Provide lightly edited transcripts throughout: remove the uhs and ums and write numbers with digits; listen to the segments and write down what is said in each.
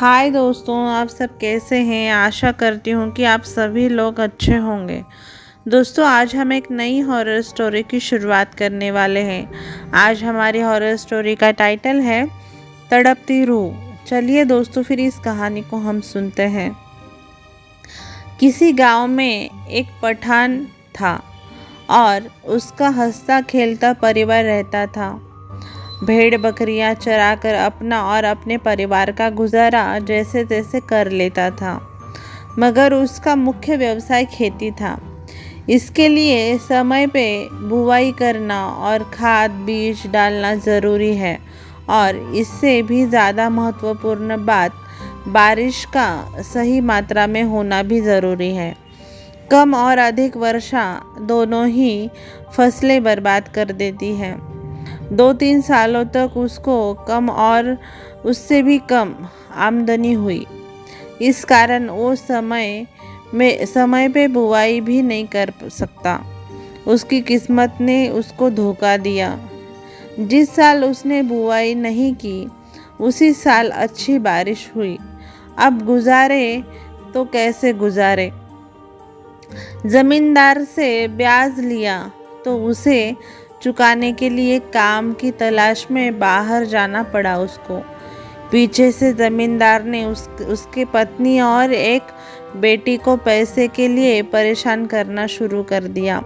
हाय दोस्तों, आप सब कैसे हैं। आशा करती हूँ कि आप सभी लोग अच्छे होंगे। दोस्तों, आज हम एक नई हॉरर स्टोरी की शुरुआत करने वाले हैं। आज हमारी हॉरर स्टोरी का टाइटल है तड़पती रूह। चलिए दोस्तों, फिर इस कहानी को हम सुनते हैं। किसी गांव में एक पठान था और उसका हंसता खेलता परिवार रहता था। भेड़ बकरियां चराकर अपना और अपने परिवार का गुजारा जैसे तैसे कर लेता था, मगर उसका मुख्य व्यवसाय खेती था। इसके लिए समय पे बुवाई करना और खाद बीज डालना ज़रूरी है, और इससे भी ज़्यादा महत्वपूर्ण बात, बारिश का सही मात्रा में होना भी ज़रूरी है। कम और अधिक वर्षा दोनों ही फसलें बर्बाद कर देती है। 2-3 सालों तक उसको कम और उससे भी कम आमदनी हुई। इस कारण वो समय पे बुवाई भी नहीं कर सकता। उसकी किस्मत ने उसको धोखा दिया। जिस साल उसने बुवाई नहीं की, उसी साल अच्छी बारिश हुई। अब गुजारे तो कैसे गुजारे। जमींदार से ब्याज लिया तो उसे चुकाने के लिए काम की तलाश में बाहर जाना पड़ा उसको। पीछे से जमींदार ने उसके पत्नी और एक बेटी को पैसे के लिए परेशान करना शुरू कर दिया।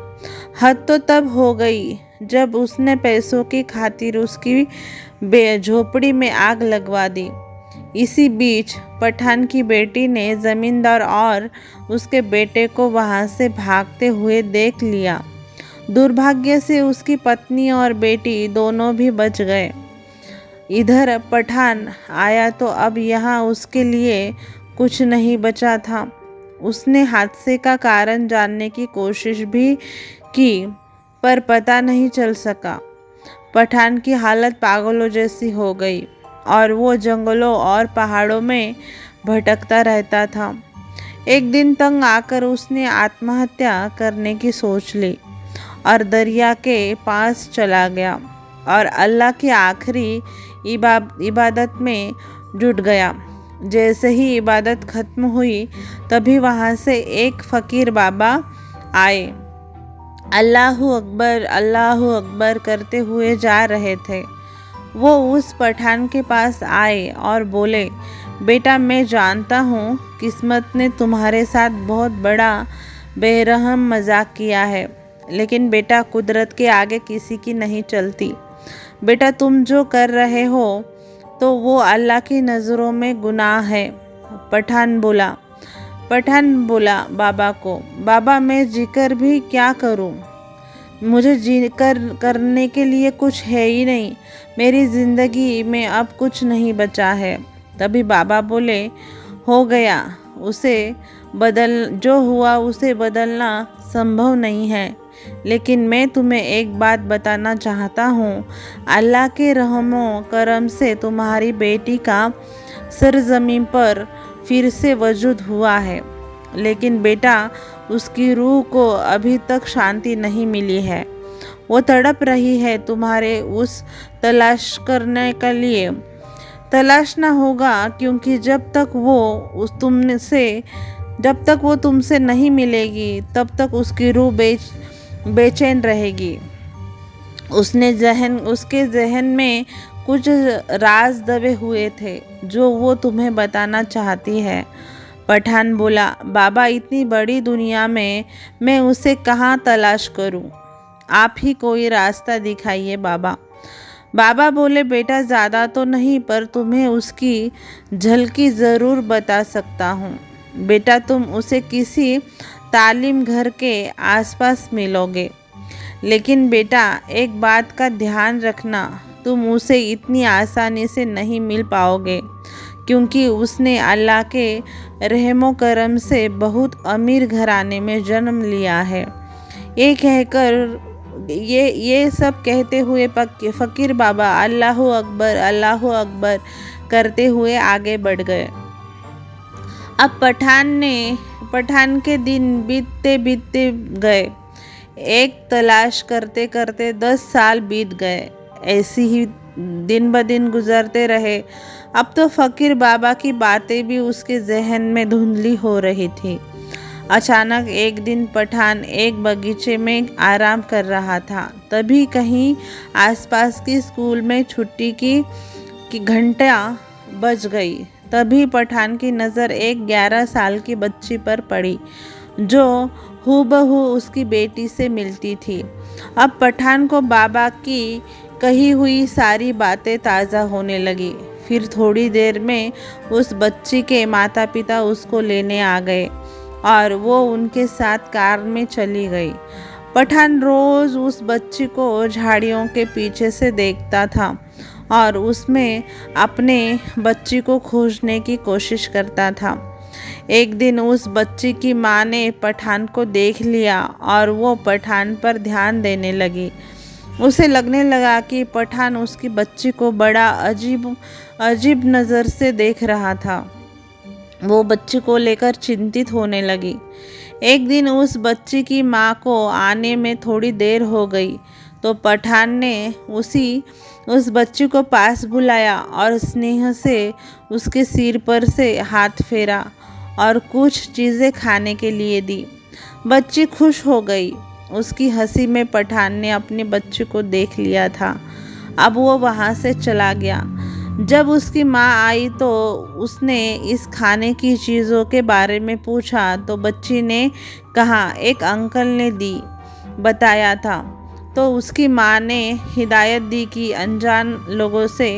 हद तो तब हो गई जब उसने पैसों की खातिर उसकी झोपड़ी में आग लगवा दी। इसी बीच पठान की बेटी ने जमींदार और उसके बेटे को वहां से भागते हुए देख लिया। दुर्भाग्य से उसकी पत्नी और बेटी दोनों भी बच गए। इधर पठान आया तो अब यहाँ उसके लिए कुछ नहीं बचा था। उसने हादसे का कारण जानने की कोशिश भी की, पर पता नहीं चल सका। पठान की हालत पागलों जैसी हो गई और वो जंगलों और पहाड़ों में भटकता रहता था। एक दिन तंग आकर उसने आत्महत्या करने की सोच ली और दरिया के पास चला गया और अल्लाह की आखिरी इबादत में जुट गया। जैसे ही इबादत खत्म हुई, तभी वहाँ से एक फ़कीर बाबा आए। अल्लाहु अकबर करते हुए जा रहे थे। वो उस पठान के पास आए और बोले, बेटा, मैं जानता हूँ किस्मत ने तुम्हारे साथ बहुत बड़ा बेरहम मजाक किया है, लेकिन बेटा, कुदरत के आगे किसी की नहीं चलती। बेटा, तुम जो कर रहे हो तो वो अल्लाह की नज़रों में गुनाह है। पठान बोला बाबा को, बाबा, मैं जिक्र भी क्या करूं? मुझे जिक्र करने के लिए कुछ है ही नहीं। मेरी ज़िंदगी में अब कुछ नहीं बचा है। तभी बाबा बोले, हो गया, जो हुआ उसे बदलना संभव नहीं है, लेकिन मैं तुम्हें एक बात बताना चाहता हूँ। अल्लाह के रहमो करम से तुम्हारी बेटी का सरजमीन पर फिर से वजूद हुआ है, लेकिन बेटा, उसकी रूह को अभी तक शांति नहीं मिली है। वो तड़प रही है तुम्हारे उस तलाश करने के लिए। तलाशना होगा, क्योंकि जब तक वो तुमसे नहीं मिलेगी, तब तक उसकी रूह बेचैन रहेगी। उसके जहन में कुछ राज दबे हुए थे जो वो तुम्हें बताना चाहती है। पठान बोला, बाबा, इतनी बड़ी दुनिया में मैं उसे कहाँ तलाश करूं? आप ही कोई रास्ता दिखाइए बाबा। बाबा बोले, बेटा, ज़्यादा तो नहीं, पर तुम्हें उसकी झलकी ज़रूर बता सकता हूँ। बेटा, तुम उसे किसी तालीम घर के आसपास मिलोगे, लेकिन बेटा, एक बात का ध्यान रखना, तुम उसे इतनी आसानी से नहीं मिल पाओगे, क्योंकि उसने अल्लाह के रहमो करम से बहुत अमीर घराने में जन्म लिया है। ये सब कहते हुए फ़कीर बाबा अल्लाहु अकबर करते हुए आगे बढ़ गए। अब पठान के दिन बीतते गए। एक तलाश करते करते 10 साल बीत गए। ऐसी ही दिन ब दिन गुजरते रहे। अब तो फ़कीर बाबा की बातें भी उसके जहन में धुंधली हो रही थी। अचानक एक दिन पठान एक बगीचे में आराम कर रहा था। तभी कहीं आसपास की स्कूल में छुट्टी की घंटा बज गई। तभी पठान की नज़र एक 11 साल की बच्ची पर पड़ी जो हूबहू उसकी बेटी से मिलती थी। अब पठान को बाबा की कही हुई सारी बातें ताज़ा होने लगी। फिर थोड़ी देर में उस बच्ची के माता पिता उसको लेने आ गए और वो उनके साथ कार में चली गई। पठान रोज़ उस बच्ची को झाड़ियों के पीछे से देखता था और उसमें अपने बच्ची को खोजने की कोशिश करता था। एक दिन उस बच्ची की माँ ने पठान को देख लिया और वो पठान पर ध्यान देने लगी। उसे लगने लगा कि पठान उसकी बच्ची को बड़ा अजीब नज़र से देख रहा था। वो बच्ची को लेकर चिंतित होने लगी। एक दिन उस बच्ची की माँ को आने में थोड़ी देर हो गई तो पठान ने उस बच्ची को पास बुलाया और स्नेह से उसके सिर पर से हाथ फेरा और कुछ चीज़ें खाने के लिए दी। बच्ची खुश हो गई। उसकी हंसी में पठान ने अपनी बच्ची को देख लिया था। अब वो वहाँ से चला गया। जब उसकी माँ आई तो उसने इस खाने की चीज़ों के बारे में पूछा तो बच्ची ने कहा एक अंकल ने बताया था। तो उसकी माँ ने हिदायत दी कि अनजान लोगों से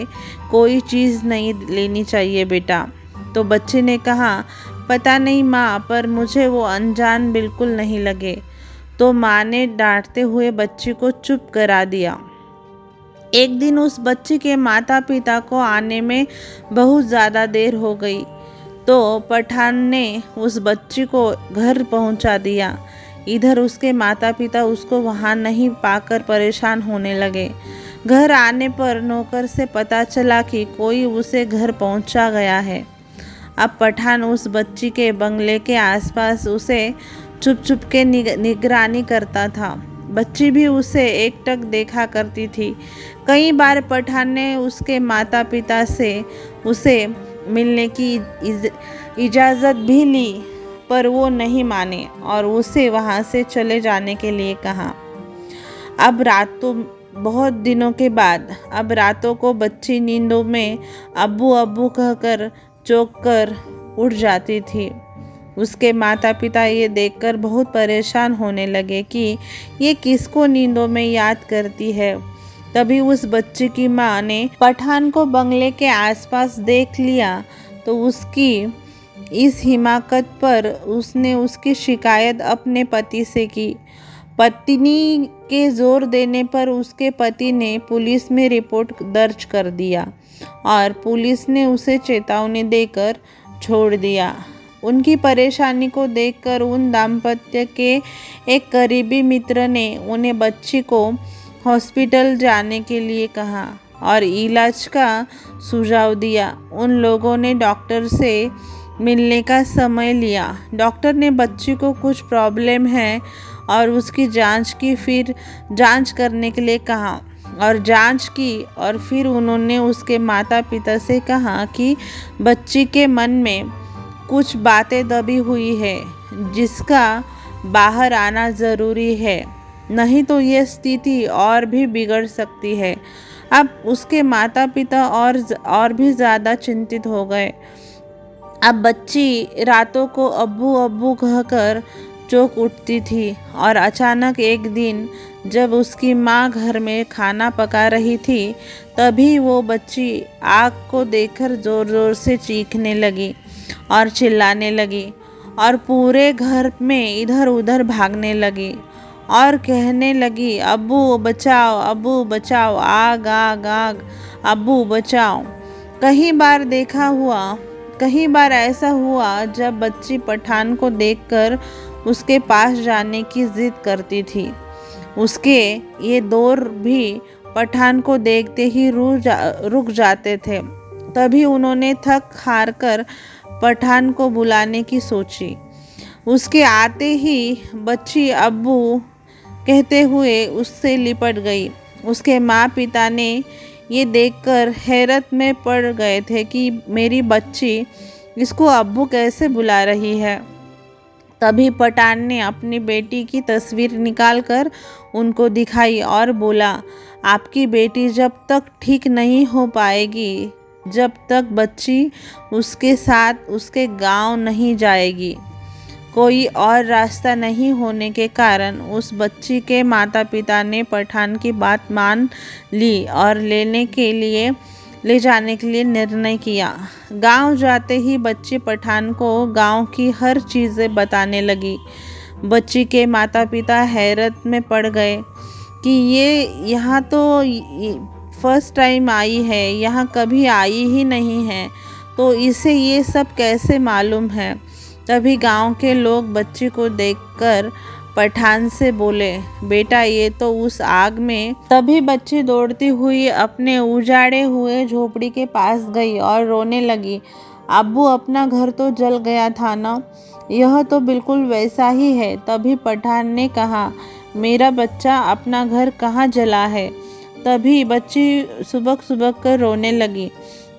कोई चीज़ नहीं लेनी चाहिए बेटा। तो बच्ची ने कहा पता नहीं माँ, पर मुझे वो अनजान बिल्कुल नहीं लगे। तो माँ ने डांटते हुए बच्ची को चुप करा दिया। एक दिन उस बच्ची के माता पिता को आने में बहुत ज़्यादा देर हो गई तो पठान ने उस बच्ची को घर पहुंचा दिया। इधर उसके माता पिता उसको वहां नहीं पाकर परेशान होने लगे। घर आने पर नौकर से पता चला कि कोई उसे घर पहुंचा गया है। अब पठान उस बच्ची के बंगले के आसपास उसे चुप चुप के निगरानी करता था। बच्ची भी उसे एकटक देखा करती थी। कई बार पठान ने उसके माता पिता से उसे मिलने की इजाज़त भी ली पर वो नहीं माने और उसे वहाँ से चले जाने के लिए कहा। बहुत दिनों के बाद अब रातों को बच्ची नींदों में अब्बू अब्बू कहकर चौंक कर उठ जाती थी। उसके माता पिता ये देखकर बहुत परेशान होने लगे कि ये किसको नींदों में याद करती है। तभी उस बच्ची की माँ ने पठान को बंगले के आसपास देख लिया तो उसकी इस हिमाकत पर उसने उसकी शिकायत अपने पति से की। पत्नी के जोर देने पर उसके पति ने पुलिस में रिपोर्ट दर्ज कर दिया और पुलिस ने उसे चेतावनी देकर छोड़ दिया। उनकी परेशानी को देखकर उन दाम्पत्य के एक करीबी मित्र ने उन्हें बच्ची को हॉस्पिटल जाने के लिए कहा और इलाज का सुझाव दिया। उन लोगों ने डॉक्टर से मिलने का समय लिया। डॉक्टर ने बच्ची को कुछ प्रॉब्लम है और उसकी जांच करने के लिए कहा और जांच की और फिर उन्होंने उसके माता पिता से कहा कि बच्ची के मन में कुछ बातें दबी हुई है जिसका बाहर आना ज़रूरी है, नहीं तो ये स्थिति और भी बिगड़ सकती है। अब उसके माता पिता और भी ज़्यादा चिंतित हो गए। अब बच्ची रातों को अब्बू अब्बू कहकर चौंक उठती थी और अचानक एक दिन जब उसकी माँ घर में खाना पका रही थी तभी वो बच्ची आग को देखकर ज़ोर ज़ोर से चीखने लगी और चिल्लाने लगी और पूरे घर में इधर उधर भागने लगी और कहने लगी अब्बू बचाओ, आग आग आग, अब्बू बचाओ। कई बार ऐसा हुआ जब बच्ची पठान को देखकर उसके पास जाने की जिद करती थी। उसके ये दौर भी पठान को देखते ही रुक जाते थे। तभी उन्होंने थक हार कर पठान को बुलाने की सोची। उसके आते ही बच्ची अब्बू कहते हुए उससे लिपट गई। उसके माँ पिता ने ये देखकर हैरत में पड़ गए थे कि मेरी बच्ची इसको अब्बू कैसे बुला रही है। तभी पठान ने अपनी बेटी की तस्वीर निकालकर उनको दिखाई और बोला, आपकी बेटी जब तक ठीक नहीं हो पाएगी, जब तक बच्ची उसके साथ उसके गांव नहीं जाएगी। कोई और रास्ता नहीं होने के कारण उस बच्ची के माता पिता ने पठान की बात मान ली और ले जाने के लिए निर्णय किया। गांव जाते ही बच्ची पठान को गांव की हर चीज़ें बताने लगी। बच्ची के माता पिता हैरत में पड़ गए कि ये यहाँ तो फर्स्ट टाइम आई है, यहाँ कभी आई ही नहीं है, तो इसे ये सब कैसे मालूम है। तभी गांव के लोग बच्ची को देखकर पठान से बोले, बेटा ये तो उस आग में। तभी बच्ची दौड़ती हुई अपने उजाड़े हुए झोपड़ी के पास गई और रोने लगी, अब्बू अपना घर तो जल गया था ना, यह तो बिल्कुल वैसा ही है। तभी पठान ने कहा, मेरा बच्चा अपना घर कहाँ जला है। तभी बच्ची सुबक सुबक कर रोने लगी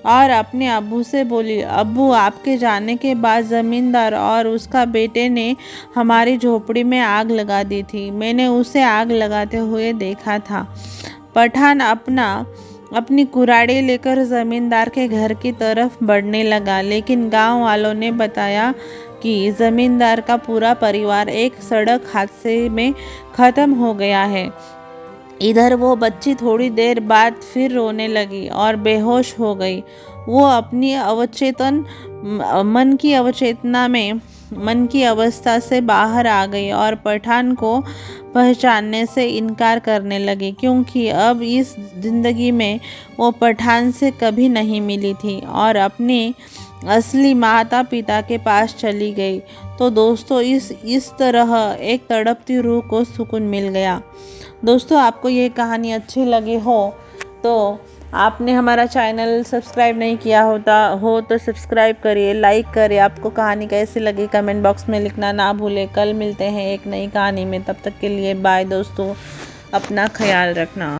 और अपने अब्बू से बोली, अब्बू आपके जाने के बाद ज़मींदार और उसका बेटे ने हमारी झोपड़ी में आग लगा दी थी। मैंने उसे आग लगाते हुए देखा था। पठान अपनी कुराड़ी लेकर ज़मींदार के घर की तरफ बढ़ने लगा, लेकिन गांव वालों ने बताया कि ज़मींदार का पूरा परिवार एक सड़क हादसे में ख़त्म हो गया है। इधर वो बच्ची थोड़ी देर बाद फिर रोने लगी और बेहोश हो गई। वो अपनी मन की अवस्था से बाहर आ गई और पठान को पहचानने से इनकार करने लगी, क्योंकि अब इस ज़िंदगी में वो पठान से कभी नहीं मिली थी और अपने असली माता पिता के पास चली गई। तो दोस्तों इस तरह एक तड़पती रूह को सुकून मिल गया। दोस्तों आपको ये कहानी अच्छी लगी हो तो आपने हमारा चैनल सब्सक्राइब नहीं किया हो तो सब्सक्राइब करिए, लाइक करिए। आपको कहानी कैसी लगी कमेंट बॉक्स में लिखना ना भूलें। कल मिलते हैं एक नई कहानी में, तब तक के लिए बाय दोस्तों, अपना ख्याल रखना।